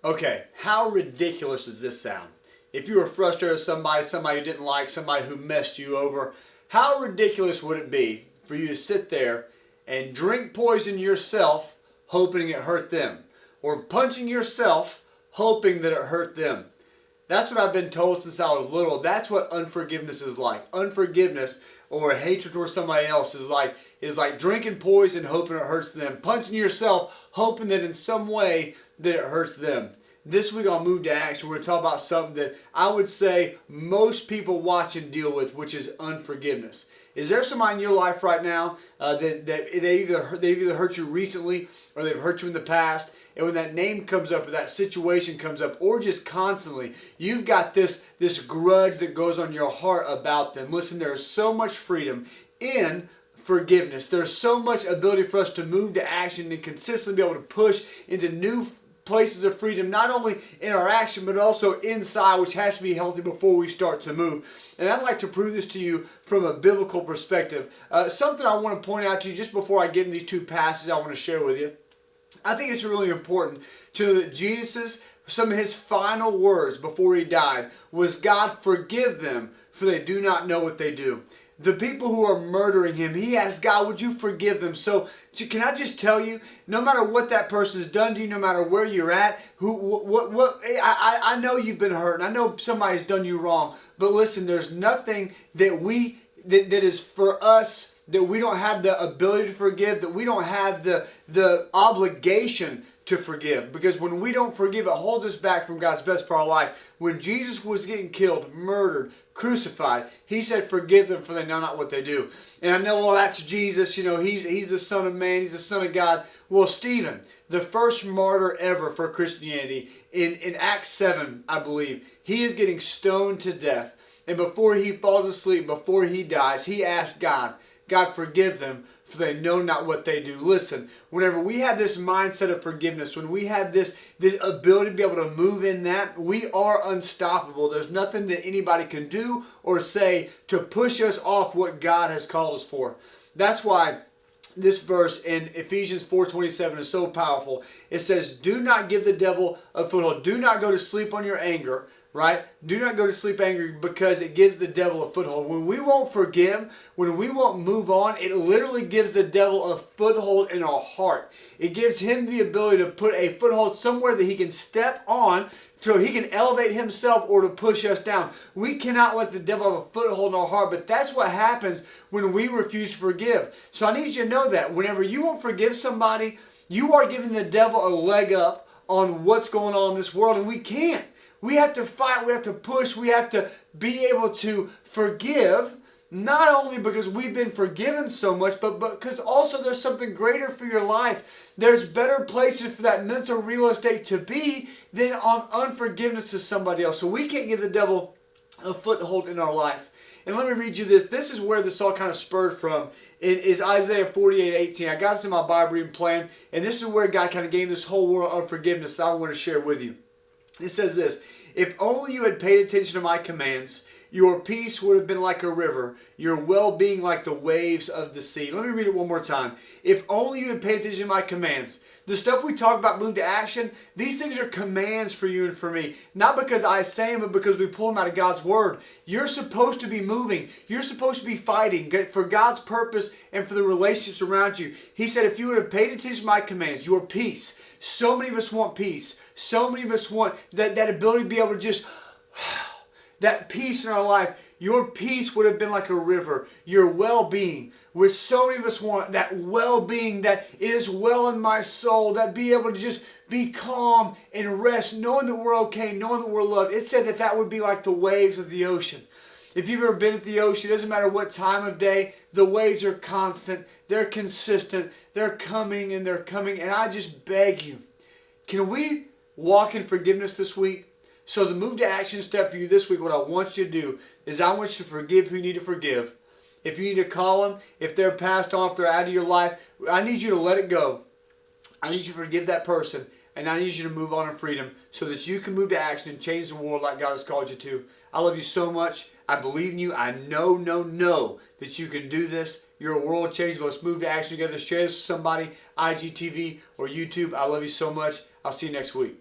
Okay, how ridiculous does this sound? If you were frustrated with somebody you didn't like, somebody who messed you over, how ridiculous would it be for you to sit there and drink poison yourself hoping it hurt them? Or punching yourself hoping that it hurt them? That's what I've been told since I was little. That's what unforgiveness is like. Unforgiveness or hatred towards somebody else is like drinking poison hoping it hurts them. Punching yourself hoping that in some way that it hurts them. This week on Move to Action, we're going to talk about something that I would say most people watch and deal with, which is unforgiveness. Is there somebody in your life right now that they've either hurt you recently or they've hurt you in the past? And when that name comes up or that situation comes up or just constantly, you've got this grudge that goes on your heart about them. Listen, there's so much freedom in forgiveness. There's so much ability for us to move to action and consistently be able to push into new places of freedom, not only in our action, but also inside, which has to be healthy before we start to move. And I'd like to prove this to you from a biblical perspective. Something I want to point out to you just before I get in these two passages I want to share with you. I think it's really important to know that Jesus, some of his final words before he died was, God, forgive them, for they do not know what they do. The people who are murdering him, he asked, God, would you forgive them? So can I just tell you, no matter what that person has done to you, no matter where you're at, I know you've been hurt, and I know somebody's done you wrong, but listen, there's nothing that is for us that we don't have the ability to forgive, that we don't have the obligation to forgive. Because when we don't forgive, it holds us back from God's best for our life. When Jesus was getting killed, murdered, crucified, he said, forgive them for they know not what they do. And I know, well, that's Jesus, he's the Son of Man, he's the Son of God. Well, Stephen, the first martyr ever for Christianity, in Acts 7, I believe, he is getting stoned to death. And before he falls asleep, before he dies, he asks God, forgive them, for they know not what they do. Listen, whenever we have this mindset of forgiveness, when we have this ability to be able to move in that, we are unstoppable. There's nothing that anybody can do or say to push us off what God has called us for. That's why this verse in Ephesians 4:27 is so powerful. It says, do not give the devil a foothold. Do not go to sleep on your anger. Right? Do not go to sleep angry, because it gives the devil a foothold. When we won't forgive, when we won't move on, it literally gives the devil a foothold in our heart. It gives him the ability to put a foothold somewhere that he can step on so he can elevate himself or to push us down. We cannot let the devil have a foothold in our heart, but that's what happens when we refuse to forgive. So I need you to know that whenever you won't forgive somebody, you are giving the devil a leg up on what's going on in this world, and we can't. We have to fight, we have to push, we have to be able to forgive, not only because we've been forgiven so much, but because also there's something greater for your life. There's better places for that mental real estate to be than on unforgiveness to somebody else. So we can't give the devil a foothold in our life. And let me read you this. This is where this all kind of spurred from. It is Isaiah 48:18. I got this in my Bible reading plan, and this is where God kind of gave this whole world of unforgiveness that I want to share with you. It says this, if only you had paid attention to my commands, your peace would have been like a river, your well-being like the waves of the sea. Let me read it one more time. If only you had paid attention to my commands. The stuff we talk about, move to action, these things are commands for you and for me. Not because I say them, but because we pull them out of God's word. You're supposed to be moving. You're supposed to be fighting for God's purpose and for the relationships around you. He said, if you would have paid attention to my commands, your peace. So many of us want peace. So many of us want that ability to be able to just, that peace in our life. Your peace would have been like a river. Your well-being, which so many of us want, that well-being, that it is well in my soul, that be able to just be calm and rest, knowing that we're okay, knowing that we're loved. It said that would be like the waves of the ocean. If you've ever been at the ocean, it doesn't matter what time of day, the waves are constant, they're consistent, they're coming and they're coming. And I just beg you, can we walk in forgiveness this week? So the move to action step for you this week, what I want you to do is I want you to forgive who you need to forgive. If you need to call them, if they're passed on, if they're out of your life, I need you to let it go. I need you to forgive that person, and I need you to move on in freedom so that you can move to action and change the world like God has called you to. I love you so much. I believe in you. I know that you can do this. You're a world changer. Let's move to action together. Share this with somebody, IGTV or YouTube. I love you so much. I'll see you next week.